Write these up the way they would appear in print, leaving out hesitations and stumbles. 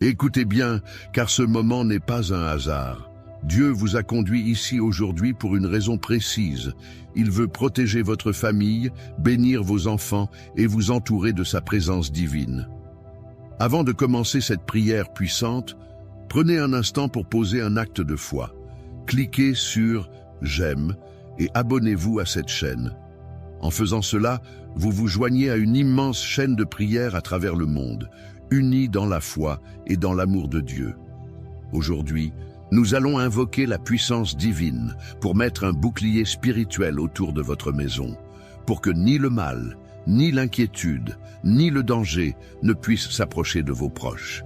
Écoutez bien, car ce moment n'est pas un hasard. Dieu vous a conduit ici aujourd'hui pour une raison précise. Il veut protéger votre famille, bénir vos enfants et vous entourer de sa présence divine. Avant de commencer cette prière puissante, prenez un instant pour poser un acte de foi. Cliquez sur « J'aime » et abonnez-vous à cette chaîne. En faisant cela, vous vous joignez à une immense chaîne de prières à travers le monde, unis dans la foi et dans l'amour de Dieu. Aujourd'hui, nous allons invoquer la puissance divine pour mettre un bouclier spirituel autour de votre maison, pour que ni le mal, ni l'inquiétude, ni le danger ne puissent s'approcher de vos proches.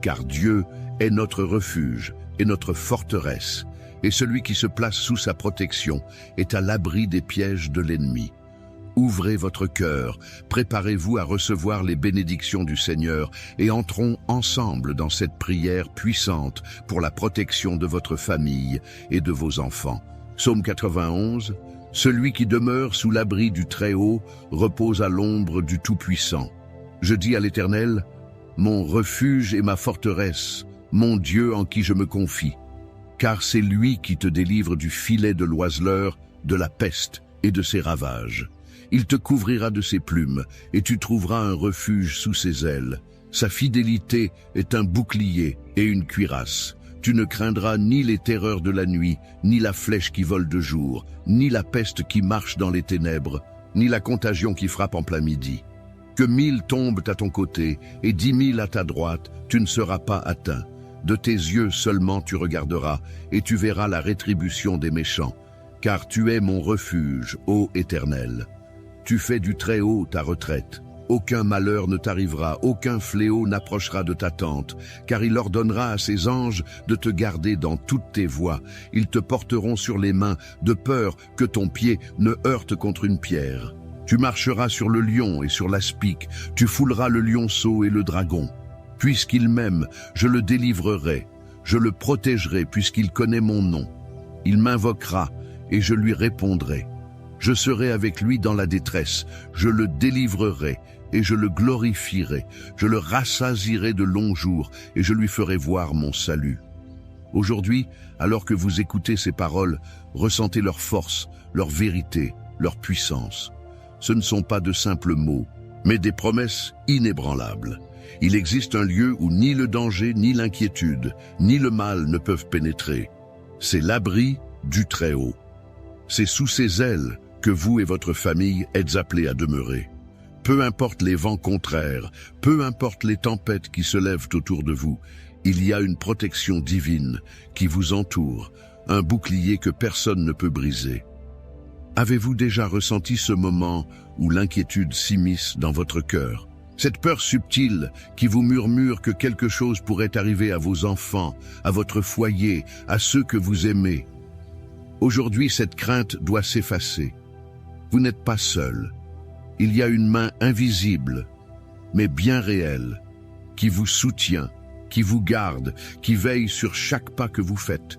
Car Dieu est notre refuge et notre forteresse, et celui qui se place sous sa protection est à l'abri des pièges de l'ennemi. Ouvrez votre cœur, préparez-vous à recevoir les bénédictions du Seigneur et entrons ensemble dans cette prière puissante pour la protection de votre famille et de vos enfants. Psaume 91, « Celui qui demeure sous l'abri du Très-Haut repose à l'ombre du Tout-Puissant. Je dis à l'Éternel, mon refuge et ma forteresse, mon Dieu en qui je me confie. Car c'est lui qui te délivre du filet de l'oiseleur, de la peste et de ses ravages. Il te couvrira de ses plumes, et tu trouveras un refuge sous ses ailes. Sa fidélité est un bouclier et une cuirasse. Tu ne craindras ni les terreurs de la nuit, ni la flèche qui vole de jour, ni la peste qui marche dans les ténèbres, ni la contagion qui frappe en plein midi. Que 1000 tombent à ton côté, et 10 000 à ta droite, tu ne seras pas atteint. De tes yeux seulement tu regarderas, et tu verras la rétribution des méchants. Car tu es mon refuge, ô Éternel. Tu fais du Très-Haut ta retraite. Aucun malheur ne t'arrivera, aucun fléau n'approchera de ta tente, car il ordonnera à ses anges de te garder dans toutes tes voies. Ils te porteront sur les mains, de peur que ton pied ne heurte contre une pierre. Tu marcheras sur le lion et sur l'aspic, tu fouleras le lionceau et le dragon. Puisqu'il m'aime, je le délivrerai, je le protégerai puisqu'il connaît mon nom. Il m'invoquera et je lui répondrai. Je serai avec lui dans la détresse, je le délivrerai et je le glorifierai. Je le rassasierai de longs jours et je lui ferai voir mon salut. Aujourd'hui, alors que vous écoutez ces paroles, ressentez leur force, leur vérité, leur puissance. Ce ne sont pas de simples mots, mais des promesses inébranlables. Il existe un lieu où ni le danger, ni l'inquiétude, ni le mal ne peuvent pénétrer. C'est l'abri du Très-Haut. C'est sous ses ailes que vous et votre famille êtes appelés à demeurer. Peu importe les vents contraires, peu importe les tempêtes qui se lèvent autour de vous, il y a une protection divine qui vous entoure, un bouclier que personne ne peut briser. Avez-vous déjà ressenti ce moment où l'inquiétude s'immisce dans votre cœur? Cette peur subtile qui vous murmure que quelque chose pourrait arriver à vos enfants, à votre foyer, à ceux que vous aimez. Aujourd'hui, cette crainte doit s'effacer. Vous n'êtes pas seul. Il y a une main invisible, mais bien réelle, qui vous soutient, qui vous garde, qui veille sur chaque pas que vous faites.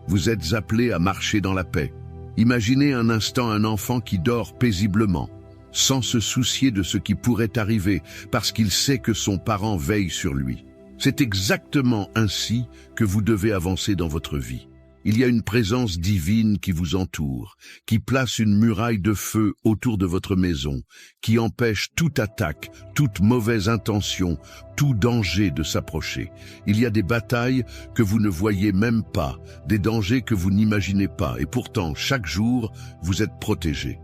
Vous êtes appelés à marcher dans la paix. Imaginez un instant un enfant qui dort paisiblement, sans se soucier de ce qui pourrait arriver, parce qu'il sait que son parent veille sur lui. C'est exactement ainsi que vous devez avancer dans votre vie. Il y a une présence divine qui vous entoure, qui place une muraille de feu autour de votre maison, qui empêche toute attaque, toute mauvaise intention, tout danger de s'approcher. Il y a des batailles que vous ne voyez même pas, des dangers que vous n'imaginez pas, et pourtant, chaque jour, vous êtes protégés.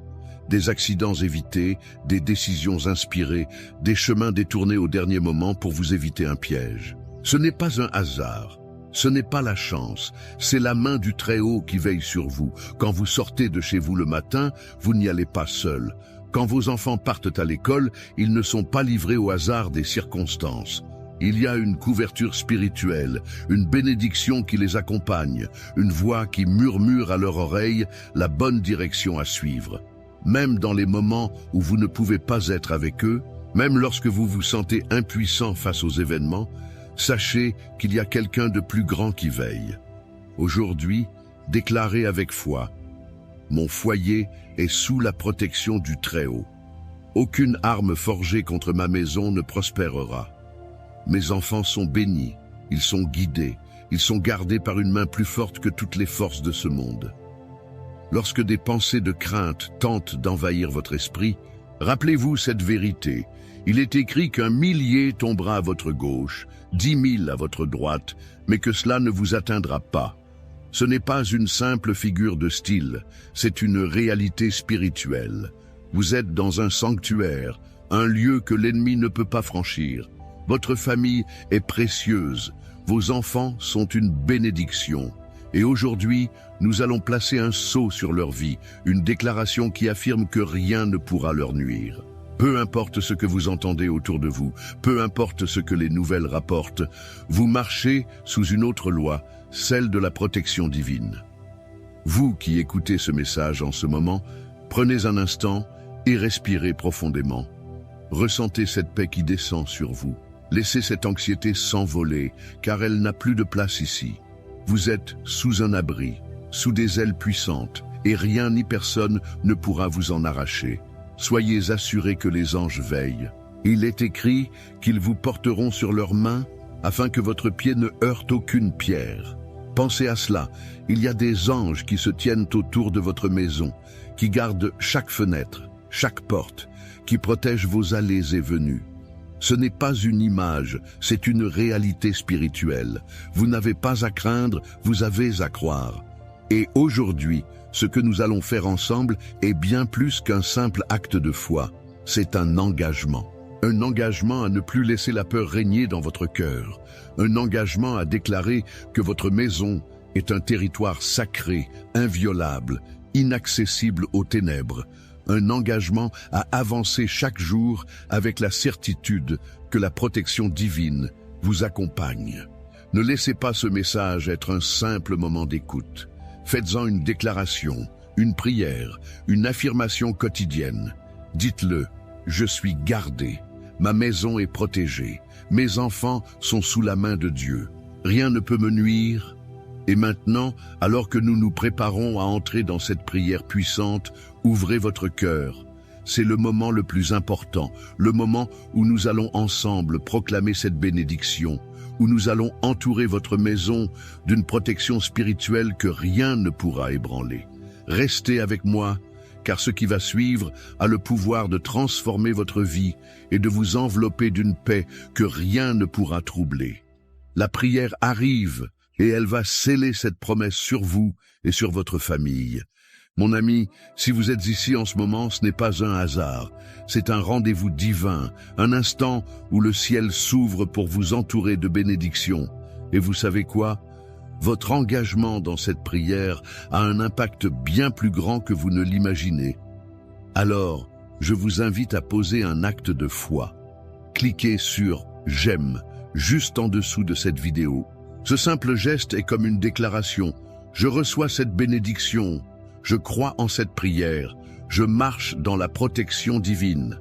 Des accidents évités, des décisions inspirées, des chemins détournés au dernier moment pour vous éviter un piège. Ce n'est pas un hasard. Ce n'est pas la chance, c'est la main du Très-Haut qui veille sur vous. Quand vous sortez de chez vous le matin, vous n'y allez pas seul. Quand vos enfants partent à l'école, ils ne sont pas livrés au hasard des circonstances. Il y a une couverture spirituelle, une bénédiction qui les accompagne, une voix qui murmure à leur oreille la bonne direction à suivre. Même dans les moments où vous ne pouvez pas être avec eux, même lorsque vous vous sentez impuissant face aux événements, sachez qu'il y a quelqu'un de plus grand qui veille. Aujourd'hui, déclarez avec foi, « Mon foyer est sous la protection du Très-Haut. Aucune arme forgée contre ma maison ne prospérera. Mes enfants sont bénis, ils sont guidés, ils sont gardés par une main plus forte que toutes les forces de ce monde. Lorsque des pensées de crainte tentent d'envahir votre esprit, rappelez-vous cette vérité. Il est écrit qu'un millier tombera à votre gauche, 10 000 à votre droite, mais que cela ne vous atteindra pas. Ce n'est pas une simple figure de style, c'est une réalité spirituelle. Vous êtes dans un sanctuaire, un lieu que l'ennemi ne peut pas franchir. Votre famille est précieuse, vos enfants sont une bénédiction. Et aujourd'hui, nous allons placer un sceau sur leur vie, une déclaration qui affirme que rien ne pourra leur nuire. Peu importe ce que vous entendez autour de vous, peu importe ce que les nouvelles rapportent, vous marchez sous une autre loi, celle de la protection divine. Vous qui écoutez ce message en ce moment, prenez un instant et respirez profondément. Ressentez cette paix qui descend sur vous. Laissez cette anxiété s'envoler, car elle n'a plus de place ici. Vous êtes sous un abri, sous des ailes puissantes, et rien ni personne ne pourra vous en arracher. Soyez assurés que les anges veillent. Il est écrit qu'ils vous porteront sur leurs mains, afin que votre pied ne heurte aucune pierre. Pensez à cela, il y a des anges qui se tiennent autour de votre maison, qui gardent chaque fenêtre, chaque porte, qui protègent vos allées et venues. Ce n'est pas une image, c'est une réalité spirituelle. Vous n'avez pas à craindre, vous avez à croire. Et aujourd'hui, ce que nous allons faire ensemble est bien plus qu'un simple acte de foi. C'est un engagement. Un engagement à ne plus laisser la peur régner dans votre cœur. Un engagement à déclarer que votre maison est un territoire sacré, inviolable, inaccessible aux ténèbres. Un engagement à avancer chaque jour avec la certitude que la protection divine vous accompagne. Ne laissez pas ce message être un simple moment d'écoute. Faites-en une déclaration, une prière, une affirmation quotidienne. Dites-le, je suis gardé, ma maison est protégée, mes enfants sont sous la main de Dieu. Rien ne peut me nuire. Et maintenant, alors que nous nous préparons à entrer dans cette prière puissante, ouvrez votre cœur. C'est le moment le plus important, le moment où nous allons ensemble proclamer cette bénédiction, où nous allons entourer votre maison d'une protection spirituelle que rien ne pourra ébranler. Restez avec moi, car ce qui va suivre a le pouvoir de transformer votre vie et de vous envelopper d'une paix que rien ne pourra troubler. La prière arrive, et elle va sceller cette promesse sur vous et sur votre famille. Mon ami, si vous êtes ici en ce moment, ce n'est pas un hasard. C'est un rendez-vous divin, un instant où le ciel s'ouvre pour vous entourer de bénédictions. Et vous savez quoi? Votre engagement dans cette prière a un impact bien plus grand que vous ne l'imaginez. Alors, je vous invite à poser un acte de foi. Cliquez sur « J'aime » juste en dessous de cette vidéo. Ce simple geste est comme une déclaration. Je reçois cette bénédiction. Je crois en cette prière. Je marche dans la protection divine.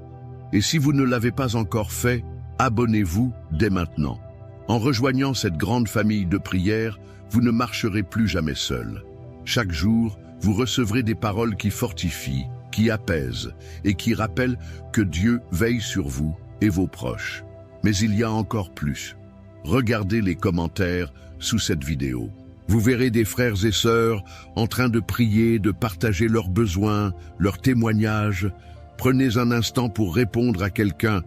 Et si vous ne l'avez pas encore fait, abonnez-vous dès maintenant. En rejoignant cette grande famille de prières, vous ne marcherez plus jamais seul. Chaque jour, vous recevrez des paroles qui fortifient, qui apaisent et qui rappellent que Dieu veille sur vous et vos proches. Mais il y a encore plus. Regardez les commentaires sous cette vidéo. Vous verrez des frères et sœurs en train de prier, de partager leurs besoins, leurs témoignages. Prenez un instant pour répondre à quelqu'un,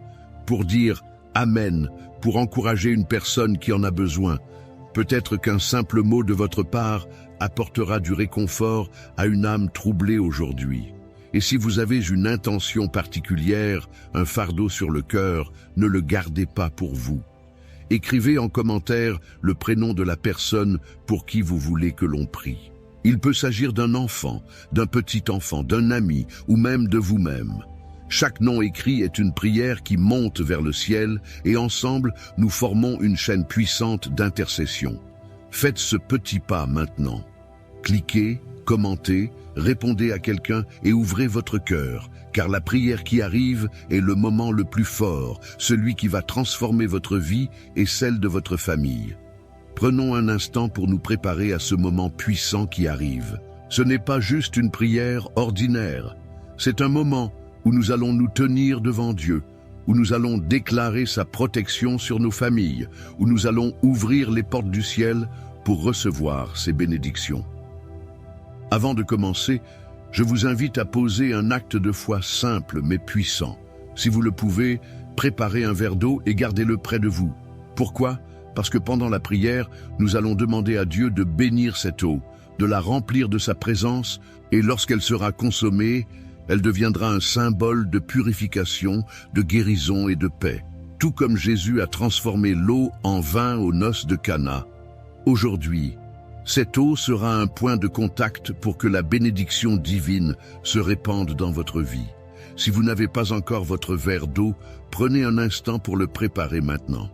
pour dire « Amen », pour encourager une personne qui en a besoin. Peut-être qu'un simple mot de votre part apportera du réconfort à une âme troublée aujourd'hui. Et si vous avez une intention particulière, un fardeau sur le cœur, ne le gardez pas pour vous. Écrivez en commentaire le prénom de la personne pour qui vous voulez que l'on prie. Il peut s'agir d'un enfant, d'un petit enfant, d'un ami ou même de vous-même. Chaque nom écrit est une prière qui monte vers le ciel et ensemble, nous formons une chaîne puissante d'intercession. Faites ce petit pas maintenant. Cliquez, commentez, répondez à quelqu'un et ouvrez votre cœur, car la prière qui arrive est le moment le plus fort, celui qui va transformer votre vie et celle de votre famille. Prenons un instant pour nous préparer à ce moment puissant qui arrive. Ce n'est pas juste une prière ordinaire, c'est un moment où nous allons nous tenir devant Dieu, où nous allons déclarer sa protection sur nos familles, où nous allons ouvrir les portes du ciel pour recevoir ses bénédictions. Avant de commencer, je vous invite à poser un acte de foi simple mais puissant. Si vous le pouvez, préparez un verre d'eau et gardez-le près de vous. Pourquoi? Parce que pendant la prière, nous allons demander à Dieu de bénir cette eau, de la remplir de sa présence, et lorsqu'elle sera consommée, elle deviendra un symbole de purification, de guérison et de paix. Tout comme Jésus a transformé l'eau en vin aux noces de Cana. Aujourd'hui, cette eau sera un point de contact pour que la bénédiction divine se répande dans votre vie. Si vous n'avez pas encore votre verre d'eau, prenez un instant pour le préparer maintenant.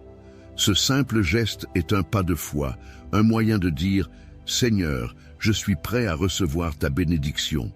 Ce simple geste est un pas de foi, un moyen de dire « Seigneur, je suis prêt à recevoir ta bénédiction ».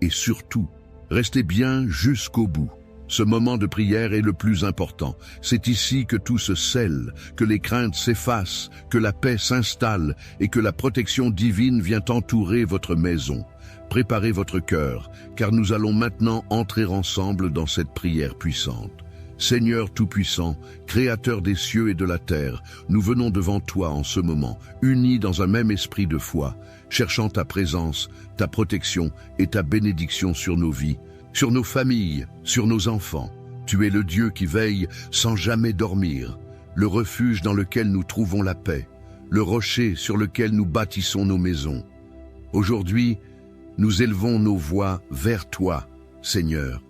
Et surtout, restez bien jusqu'au bout. Ce moment de prière est le plus important. C'est ici que tout se scelle, que les craintes s'effacent, que la paix s'installe et que la protection divine vient entourer votre maison. Préparez votre cœur, car nous allons maintenant entrer ensemble dans cette prière puissante. Seigneur Tout-Puissant, Créateur des cieux et de la terre, nous venons devant toi en ce moment, unis dans un même esprit de foi, cherchant ta présence, ta protection et ta bénédiction sur nos vies, sur nos familles, sur nos enfants. Tu es le Dieu qui veille sans jamais dormir, le refuge dans lequel nous trouvons la paix, le rocher sur lequel nous bâtissons nos maisons. Aujourd'hui, nous élevons nos voix vers toi, Seigneur,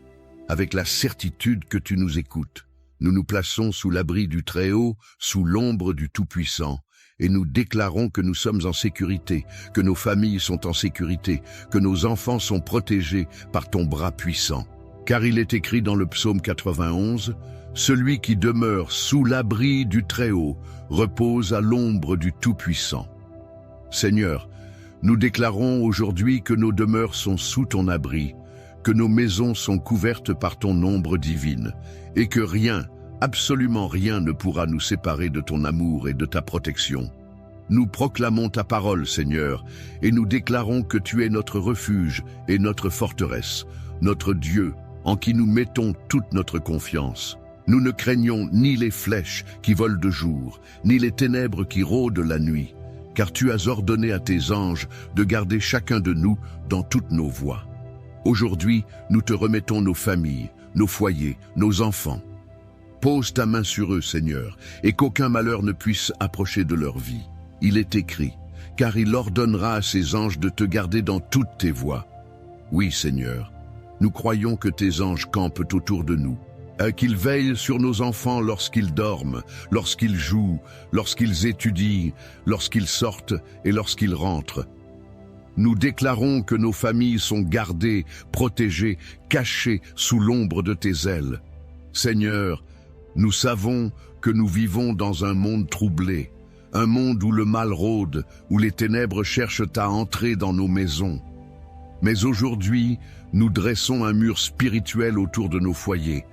avec la certitude que tu nous écoutes. Nous nous plaçons sous l'abri du Très-Haut, sous l'ombre du Tout-Puissant, et nous déclarons que nous sommes en sécurité, que nos familles sont en sécurité, que nos enfants sont protégés par ton bras puissant. Car il est écrit dans le psaume 91, « Celui qui demeure sous l'abri du Très-Haut repose à l'ombre du Tout-Puissant. » Seigneur, nous déclarons aujourd'hui que nos demeures sont sous ton abri, que nos maisons sont couvertes par ton ombre divine, et que rien, absolument rien ne pourra nous séparer de ton amour et de ta protection. Nous proclamons ta parole, Seigneur, et nous déclarons que tu es notre refuge et notre forteresse, notre Dieu, en qui nous mettons toute notre confiance. Nous ne craignons ni les flèches qui volent de jour, ni les ténèbres qui rôdent la nuit, car tu as ordonné à tes anges de garder chacun de nous dans toutes nos voies. Aujourd'hui, nous te remettons nos familles, nos foyers, nos enfants. Pose ta main sur eux, Seigneur, et qu'aucun malheur ne puisse approcher de leur vie. Il est écrit, car il ordonnera à ses anges de te garder dans toutes tes voies. Oui, Seigneur, nous croyons que tes anges campent autour de nous, qu'ils veillent sur nos enfants lorsqu'ils dorment, lorsqu'ils jouent, lorsqu'ils étudient, lorsqu'ils sortent et lorsqu'ils rentrent. Nous déclarons que nos familles sont gardées, protégées, cachées sous l'ombre de tes ailes. Seigneur, nous savons que nous vivons dans un monde troublé, un monde où le mal rôde, où les ténèbres cherchent à entrer dans nos maisons. Mais aujourd'hui, nous dressons un mur spirituel autour de nos foyers.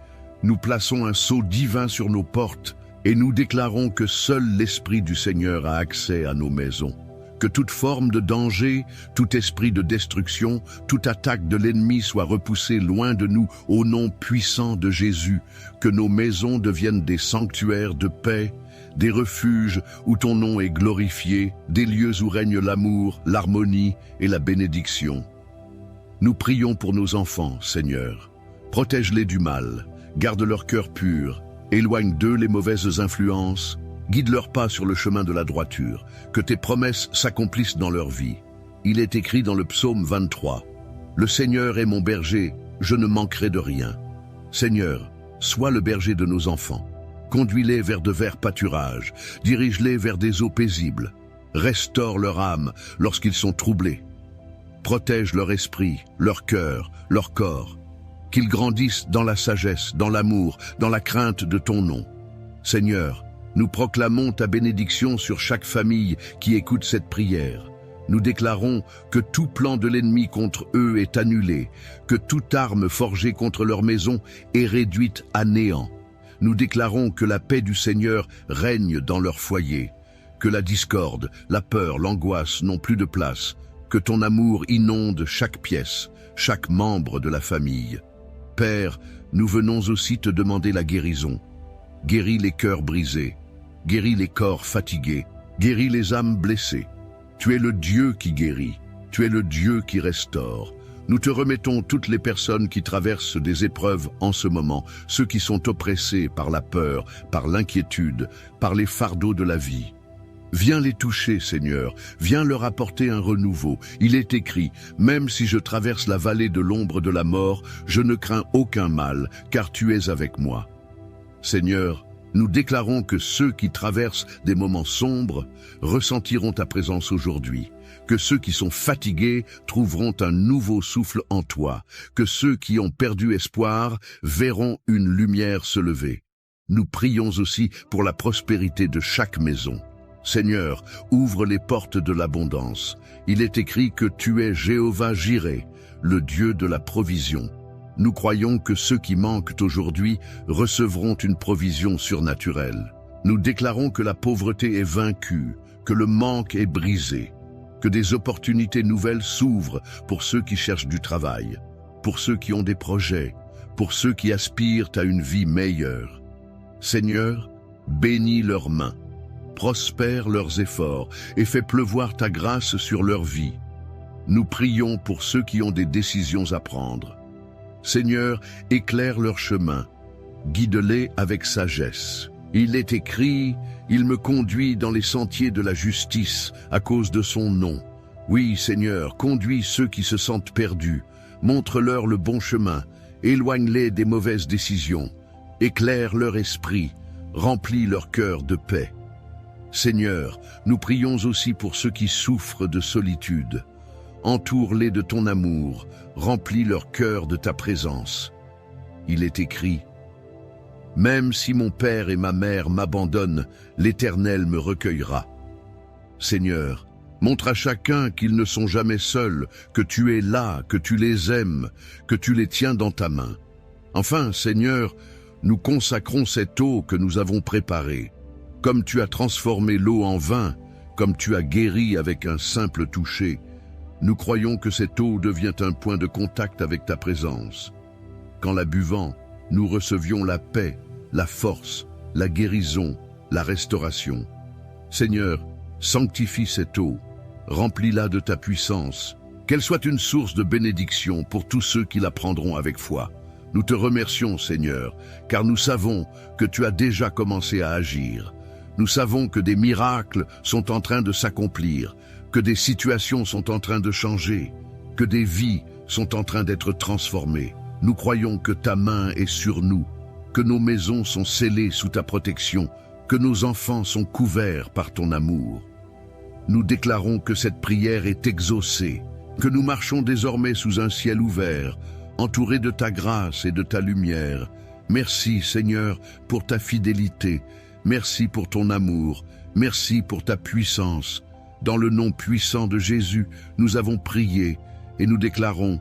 Nous plaçons un sceau divin sur nos portes et nous déclarons que seul l'Esprit du Seigneur a accès à nos maisons. Que toute forme de danger, tout esprit de destruction, toute attaque de l'ennemi soit repoussée loin de nous au nom puissant de Jésus. Que nos maisons deviennent des sanctuaires de paix, des refuges où ton nom est glorifié, des lieux où règne l'amour, l'harmonie et la bénédiction. Nous prions pour nos enfants, Seigneur. Protège-les du mal, garde leur cœur pur, éloigne d'eux les mauvaises influences, guide leurs pas sur le chemin de la droiture, que tes promesses s'accomplissent dans leur vie. Il est écrit dans le psaume 23, « Le Seigneur est mon berger, je ne manquerai de rien. » Seigneur, sois le berger de nos enfants. Conduis-les vers de verts pâturages, dirige-les vers des eaux paisibles. Restaure leur âme lorsqu'ils sont troublés. Protège leur esprit, leur cœur, leur corps. Qu'ils grandissent dans la sagesse, dans l'amour, dans la crainte de ton nom. Seigneur, nous proclamons ta bénédiction sur chaque famille qui écoute cette prière. Nous déclarons que tout plan de l'ennemi contre eux est annulé, que toute arme forgée contre leur maison est réduite à néant. Nous déclarons que la paix du Seigneur règne dans leur foyer, que la discorde, la peur, l'angoisse n'ont plus de place, que ton amour inonde chaque pièce, chaque membre de la famille. Père, nous venons aussi te demander la guérison. Guéris les cœurs brisés, guéris les corps fatigués, guéris les âmes blessées. Tu es le Dieu qui guérit, tu es le Dieu qui restaure. Nous te remettons toutes les personnes qui traversent des épreuves en ce moment, ceux qui sont oppressés par la peur, par l'inquiétude, par les fardeaux de la vie. Viens les toucher, Seigneur, viens leur apporter un renouveau. Il est écrit, même si je traverse la vallée de l'ombre de la mort, je ne crains aucun mal, car tu es avec moi. Seigneur, nous déclarons que ceux qui traversent des moments sombres ressentiront ta présence aujourd'hui, que ceux qui sont fatigués trouveront un nouveau souffle en toi, que ceux qui ont perdu espoir verront une lumière se lever. Nous prions aussi pour la prospérité de chaque maison. Seigneur, ouvre les portes de l'abondance. Il est écrit que tu es Jéhovah Jireh, le Dieu de la provision. Nous croyons que ceux qui manquent aujourd'hui recevront une provision surnaturelle. Nous déclarons que la pauvreté est vaincue, que le manque est brisé, que des opportunités nouvelles s'ouvrent pour ceux qui cherchent du travail, pour ceux qui ont des projets, pour ceux qui aspirent à une vie meilleure. Seigneur, bénis leurs mains, prospère leurs efforts et fais pleuvoir ta grâce sur leur vie. Nous prions pour ceux qui ont des décisions à prendre. Seigneur, éclaire leur chemin, guide-les avec sagesse. Il est écrit, il me conduit dans les sentiers de la justice à cause de son nom. Oui, Seigneur, conduis ceux qui se sentent perdus, montre-leur le bon chemin, éloigne-les des mauvaises décisions, éclaire leur esprit, remplis leur cœur de paix. Seigneur, nous prions aussi pour ceux qui souffrent de solitude. Entoure-les de ton amour, remplis leur cœur de ta présence. Il est écrit, « Même si mon père et ma mère m'abandonnent, l'Éternel me recueillera. » Seigneur, montre à chacun qu'ils ne sont jamais seuls, que tu es là, que tu les aimes, que tu les tiens dans ta main. Enfin, Seigneur, nous consacrons cette eau que nous avons préparée. Comme tu as transformé l'eau en vin, comme tu as guéri avec un simple toucher, nous croyons que cette eau devient un point de contact avec ta présence. Qu'en la buvant, nous recevions la paix, la force, la guérison, la restauration. Seigneur, sanctifie cette eau, remplis-la de ta puissance, qu'elle soit une source de bénédiction pour tous ceux qui la prendront avec foi. Nous te remercions, Seigneur, car nous savons que tu as déjà commencé à agir. Nous savons que des miracles sont en train de s'accomplir, que des situations sont en train de changer, que des vies sont en train d'être transformées. Nous croyons que ta main est sur nous, que nos maisons sont scellées sous ta protection, que nos enfants sont couverts par ton amour. Nous déclarons que cette prière est exaucée, que nous marchons désormais sous un ciel ouvert, entourés de ta grâce et de ta lumière. Merci, Seigneur, pour ta fidélité. Merci pour ton amour. Merci pour ta puissance. Dans le nom puissant de Jésus, nous avons prié et nous déclarons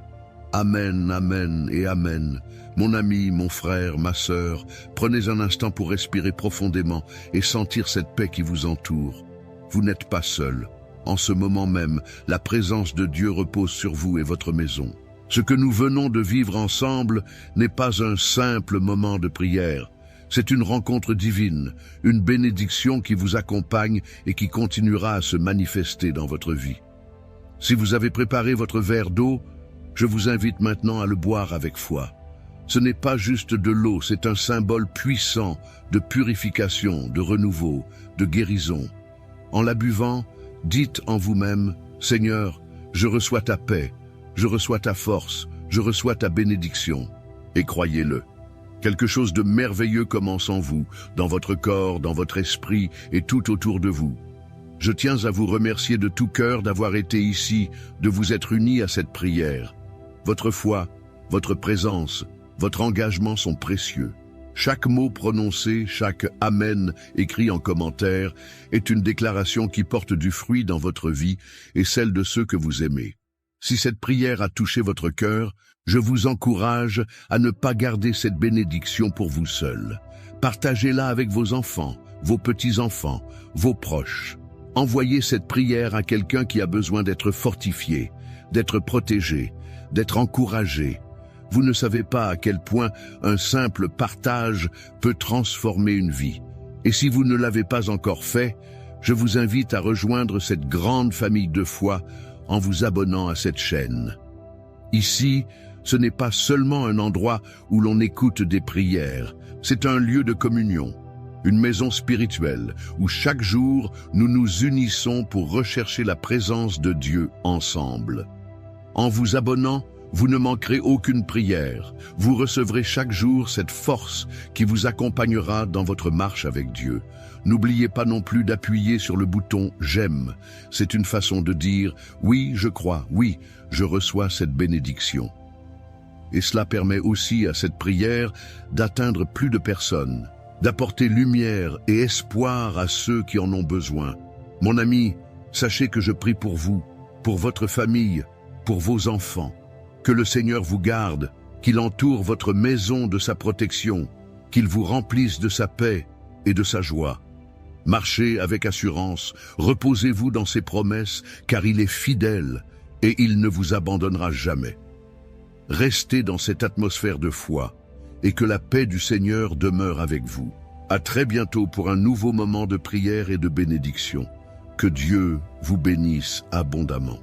Amen, Amen et Amen. Mon ami, mon frère, ma sœur, prenez un instant pour respirer profondément et sentir cette paix qui vous entoure. Vous n'êtes pas seul. En ce moment même, la présence de Dieu repose sur vous et votre maison. Ce que nous venons de vivre ensemble n'est pas un simple moment de prière. C'est une rencontre divine, une bénédiction qui vous accompagne et qui continuera à se manifester dans votre vie. Si vous avez préparé votre verre d'eau, je vous invite maintenant à le boire avec foi. Ce n'est pas juste de l'eau, c'est un symbole puissant de purification, de renouveau, de guérison. En la buvant, dites en vous-même, « Seigneur, je reçois ta paix, je reçois ta force, je reçois ta bénédiction. » Et croyez-le. Quelque chose de merveilleux commence en vous, dans votre corps, dans votre esprit et tout autour de vous. Je tiens à vous remercier de tout cœur d'avoir été ici, de vous être unis à cette prière. Votre foi, votre présence, votre engagement sont précieux. Chaque mot prononcé, chaque « Amen » écrit en commentaire est une déclaration qui porte du fruit dans votre vie et celle de ceux que vous aimez. Si cette prière a touché votre cœur, je vous encourage à ne pas garder cette bénédiction pour vous seul. Partagez-la avec vos enfants, vos petits-enfants, vos proches. Envoyez cette prière à quelqu'un qui a besoin d'être fortifié, d'être protégé, d'être encouragé. Vous ne savez pas à quel point un simple partage peut transformer une vie. Et si vous ne l'avez pas encore fait, je vous invite à rejoindre cette grande famille de foi en vous abonnant à cette chaîne. Ici, ce n'est pas seulement un endroit où l'on écoute des prières, c'est un lieu de communion, une maison spirituelle où chaque jour nous nous unissons pour rechercher la présence de Dieu ensemble. En vous abonnant, vous ne manquerez aucune prière. Vous recevrez chaque jour cette force qui vous accompagnera dans votre marche avec Dieu. N'oubliez pas non plus d'appuyer sur le bouton « J'aime ». C'est une façon de dire « Oui, je crois, oui, je reçois cette bénédiction ». Et cela permet aussi à cette prière d'atteindre plus de personnes, d'apporter lumière et espoir à ceux qui en ont besoin. Mon ami, sachez que je prie pour vous, pour votre famille, pour vos enfants. Que le Seigneur vous garde, qu'il entoure votre maison de sa protection, qu'il vous remplisse de sa paix et de sa joie. Marchez avec assurance, reposez-vous dans ses promesses, car il est fidèle et il ne vous abandonnera jamais. Restez dans cette atmosphère de foi et que la paix du Seigneur demeure avec vous. À très bientôt pour un nouveau moment de prière et de bénédiction. Que Dieu vous bénisse abondamment.